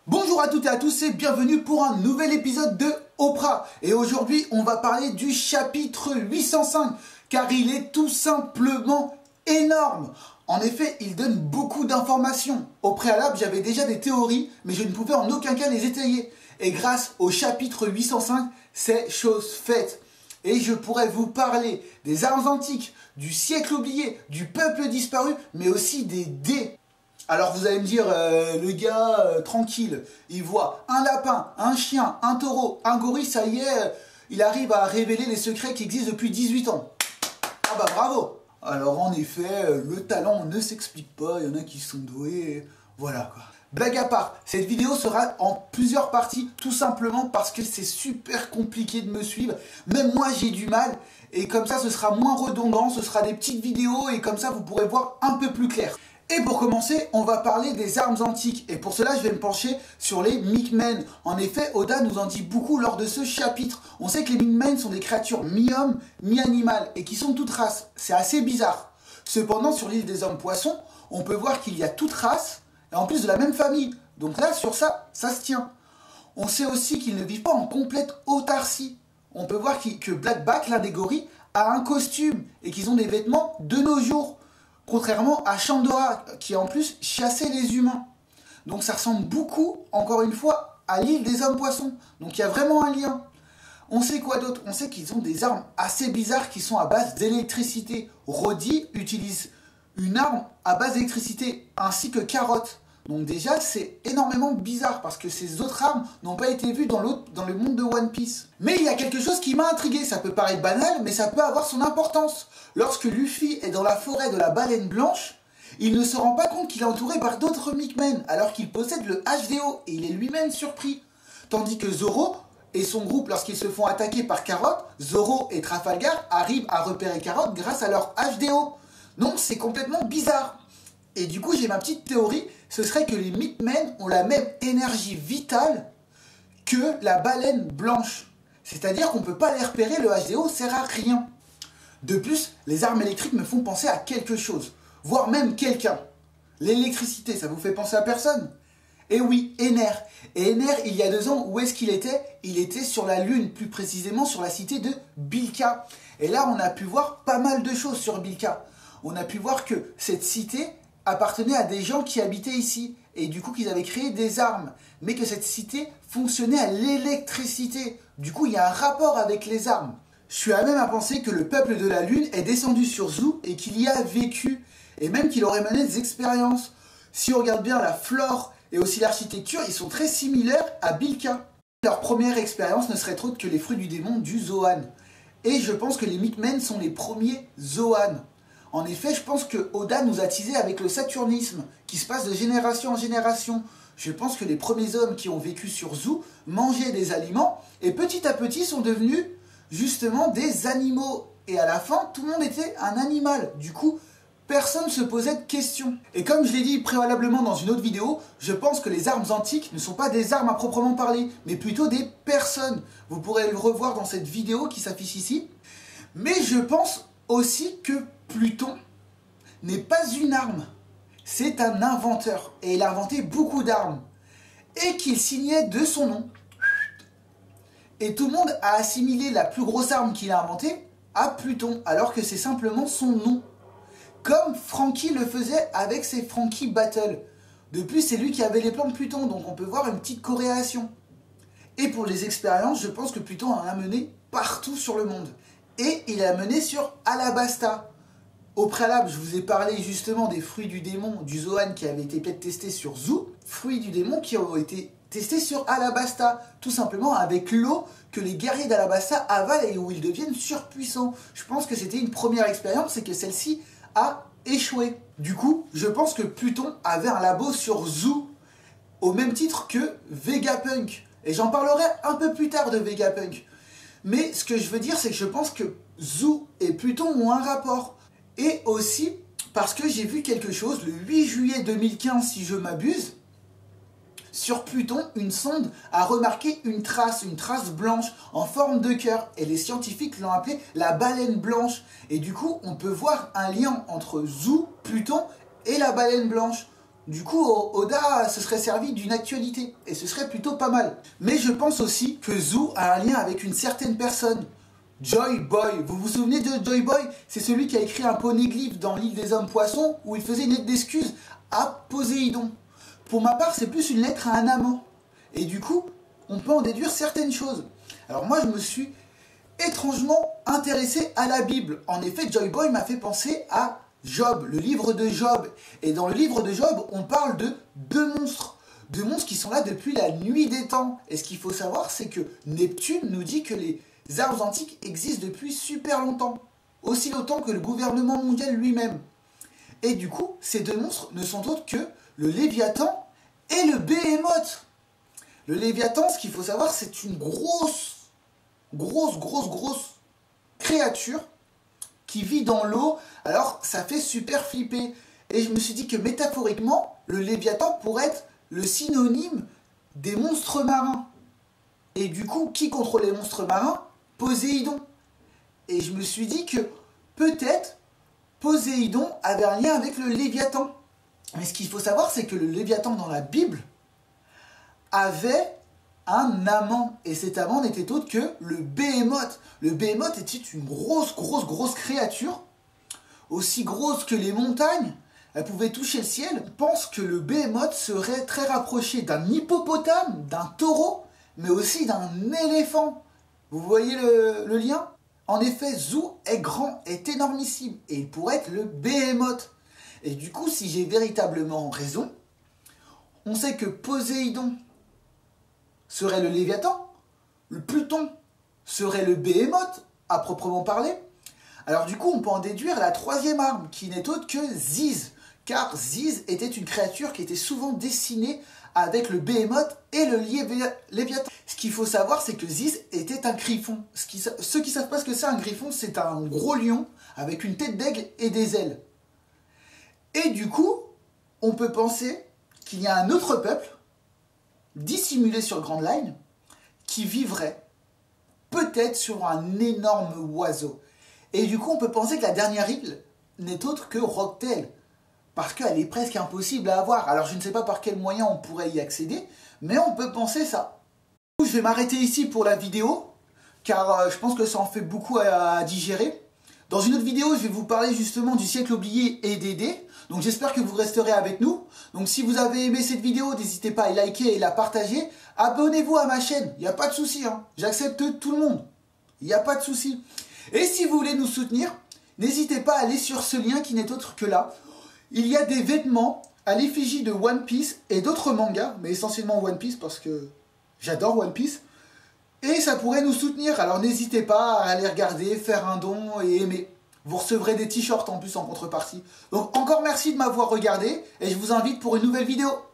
Bonjour à toutes et à tous et bienvenue pour un nouvel épisode de Oprah. Et aujourd'hui, on va parler du chapitre 805, car il est tout simplement énorme. En effet, il donne beaucoup d'informations. Au préalable, j'avais déjà des théories, mais je ne pouvais en aucun cas les étayer. Et grâce au chapitre 805, c'est chose faite. Et je pourrais vous parler des armes antiques, du siècle oublié, du peuple disparu, mais aussi des dés. Alors vous allez me dire, le gars tranquille, il voit un lapin, un chien, un taureau, un gorille, ça y est, il arrive à révéler les secrets qui existent depuis 18 ans. Ah bah bravo. Alors en effet, le talent ne s'explique pas, il y en a qui sont doués, voilà quoi. Blague à part, cette vidéo sera en plusieurs parties, tout simplement parce que c'est super compliqué de me suivre. Même moi j'ai du mal, et comme ça ce sera moins redondant, ce sera des petites vidéos, et comme ça vous pourrez voir un peu plus clair. Et pour commencer, on va parler des armes antiques. Et pour cela, je vais me pencher sur les Mi'kmaq. En effet, Oda nous en dit beaucoup lors de ce chapitre. On sait que les Mi'kmaq sont des créatures mi-hommes, mi-animales, et qui sont toutes races. C'est assez bizarre. Cependant, sur l'île des hommes poissons, on peut voir qu'il y a toutes races, et en plus de la même famille. Donc là, sur ça, ça se tient. On sait aussi qu'ils ne vivent pas en complète autarcie. On peut voir que Blackback, l'un des gorilles, a un costume, et qu'ils ont des vêtements de nos jours. Contrairement à Shandora, qui en plus chassait les humains. Donc ça ressemble beaucoup, encore une fois, à l'île des hommes poissons. Donc il y a vraiment un lien. On sait quoi d'autre? On sait qu'ils ont des armes assez bizarres qui sont à base d'électricité. Roddy utilise une arme à base d'électricité, ainsi que Carotte. Donc déjà, c'est énormément bizarre, parce que ces autres armes n'ont pas été vues dans le monde de One Piece. Mais il y a quelque chose qui m'a intrigué, ça peut paraître banal, mais ça peut avoir son importance. Lorsque Luffy est dans la forêt de la baleine blanche, il ne se rend pas compte qu'il est entouré par d'autres Mi'kmaq, alors qu'il possède le HDO, et il est lui-même surpris. Tandis que Zoro et son groupe, lorsqu'ils se font attaquer par Carotte, Zoro et Trafalgar arrivent à repérer Carotte grâce à leur HDO. Donc c'est complètement bizarre. Et du coup, j'ai ma petite théorie, ce serait que les Mi'kmaq ont la même énergie vitale que la baleine blanche. C'est-à-dire qu'on ne peut pas les repérer, le HDO sert à rien. De plus, les armes électriques me font penser à quelque chose, voire même quelqu'un. L'électricité, ça vous fait penser à personne? Eh oui, Ener. Et Ener, il y a 2 ans, où est-ce qu'il était? Il était sur la Lune, plus précisément sur la cité de Bilka. Et là, on a pu voir pas mal de choses sur Bilka. On a pu voir que cette cité appartenait à des gens qui habitaient ici, et du coup qu'ils avaient créé des armes, mais que cette cité fonctionnait à l'électricité. Du coup, il y a un rapport avec les armes. Je suis même à penser que le peuple de la Lune est descendu sur Zou et qu'il y a vécu, et même qu'il aurait mené des expériences. Si on regarde bien la flore et aussi l'architecture, ils sont très similaires à Bilka. Leur première expérience ne serait autre que les fruits du démon du Zoan. Et je pense que les Mi'kmaq sont les premiers Zoan. En effet, je pense que Oda nous a teasé avec le saturnisme, qui se passe de génération en génération. Je pense que les premiers hommes qui ont vécu sur Zou mangeaient des aliments, et petit à petit sont devenus justement des animaux. Et à la fin, tout le monde était un animal. Du coup, personne ne se posait de questions. Et comme je l'ai dit préalablement dans une autre vidéo, je pense que les armes antiques ne sont pas des armes à proprement parler, mais plutôt des personnes. Vous pourrez le revoir dans cette vidéo qui s'affiche ici. Mais je pense aussi que Pluton n'est pas une arme, c'est un inventeur. Et il a inventé beaucoup d'armes. Et qu'il signait de son nom. Et tout le monde a assimilé la plus grosse arme qu'il a inventée à Pluton, alors que c'est simplement son nom. Comme Franky le faisait avec ses Franky Battle. De plus, c'est lui qui avait les plans de Pluton, donc on peut voir une petite corrélation. Et pour les expériences, je pense que Pluton en a mené partout sur le monde. Et il a mené sur Alabasta. Au préalable, je vous ai parlé justement des fruits du démon du Zoan qui avaient été peut-être testés sur Zou. Fruits du démon qui ont été testés sur Alabasta. Tout simplement avec l'eau que les guerriers d'Alabasta avalent et où ils deviennent surpuissants. Je pense que c'était une première expérience et que celle-ci a échoué. Du coup, je pense que Pluton avait un labo sur Zou au même titre que Vegapunk. Et j'en parlerai un peu plus tard de Vegapunk. Mais ce que je veux dire, c'est que je pense que Zou et Pluton ont un rapport. Et aussi parce que j'ai vu quelque chose, le 8 juillet 2015, si je m'abuse, sur Pluton, une sonde a remarqué une trace blanche en forme de cœur. Et les scientifiques l'ont appelée la baleine blanche. Et du coup, on peut voir un lien entre Zou, Pluton et la baleine blanche. Du coup, Oda se serait servi d'une actualité, et ce serait plutôt pas mal. Mais je pense aussi que Zou a un lien avec une certaine personne, Joy Boy. Vous vous souvenez de Joy Boy? C'est celui qui a écrit un poneglyphe dans l'île des hommes poissons, où il faisait une lettre d'excuse à Poséidon. Pour ma part, c'est plus une lettre à un amant. Et du coup, on peut en déduire certaines choses. Alors moi, je me suis étrangement intéressé à la Bible. En effet, Joy Boy m'a fait penser à Job, le livre de Job. Et dans le livre de Job, on parle de deux monstres. Deux monstres qui sont là depuis la nuit des temps. Et ce qu'il faut savoir, c'est que Neptune nous dit que les arbres antiques existent depuis super longtemps. Aussi longtemps que le gouvernement mondial lui-même. Et du coup, ces deux monstres ne sont autres que le Léviathan et le Béhémoth. Le Léviathan, ce qu'il faut savoir, c'est une grosse créature qui vit dans l'eau. Alors, ça fait super flipper. Et je me suis dit que métaphoriquement, le Léviathan pourrait être le synonyme des monstres marins. Et du coup, qui contrôle les monstres marins? Poséidon. Et je me suis dit que peut-être Poséidon avait un lien avec le Léviathan. Mais ce qu'il faut savoir, c'est que le Léviathan dans la Bible avait un amant. Et cet amant n'était autre que le Béhémoth. Le Béhémoth était une grosse créature, aussi grosse que les montagnes. Elle pouvait toucher le ciel. On pense que le Béhémoth serait très rapproché d'un hippopotame, d'un taureau, mais aussi d'un éléphant. Vous voyez le lien? En effet, Zou est grand, est énormissime, et il pourrait être le Béhémoth. Et du coup, si j'ai véritablement raison, on sait que Poséidon serait le Léviathan, le Pluton serait le Béhémoth, à proprement parler. Alors du coup, on peut en déduire la troisième arme, qui n'est autre que Ziz, car Ziz était une créature qui était souvent dessinée avec le Béhémoth et le Léviathan. Ce qu'il faut savoir, c'est que Ziz était un griffon. Ceux qui savent pas ce que c'est un griffon, c'est un gros lion avec une tête d'aigle et des ailes. Et du coup, on peut penser qu'il y a un autre peuple, dissimulé sur Grand Line, qui vivrait peut-être sur un énorme oiseau. Et du coup, on peut penser que la dernière île n'est autre que Rocktail, parce qu'elle est presque impossible à avoir. Alors je ne sais pas par quel moyen on pourrait y accéder, mais on peut penser ça. Je vais m'arrêter ici pour la vidéo, car je pense que ça en fait beaucoup à digérer. Dans une autre vidéo, je vais vous parler justement du siècle oublié et d'Édée. Donc j'espère que vous resterez avec nous. Donc si vous avez aimé cette vidéo, n'hésitez pas à liker et la partager. Abonnez-vous à ma chaîne, il n'y a pas de souci, hein. J'accepte tout le monde. Il n'y a pas de souci. Et si vous voulez nous soutenir, n'hésitez pas à aller sur ce lien qui n'est autre que là. Il y a des vêtements à l'effigie de One Piece et d'autres mangas, mais essentiellement One Piece parce que j'adore One Piece. Et ça pourrait nous soutenir, alors n'hésitez pas à aller regarder, faire un don et aimer. Vous recevrez des t-shirts en plus en contrepartie. Donc encore merci de m'avoir regardé et je vous invite pour une nouvelle vidéo.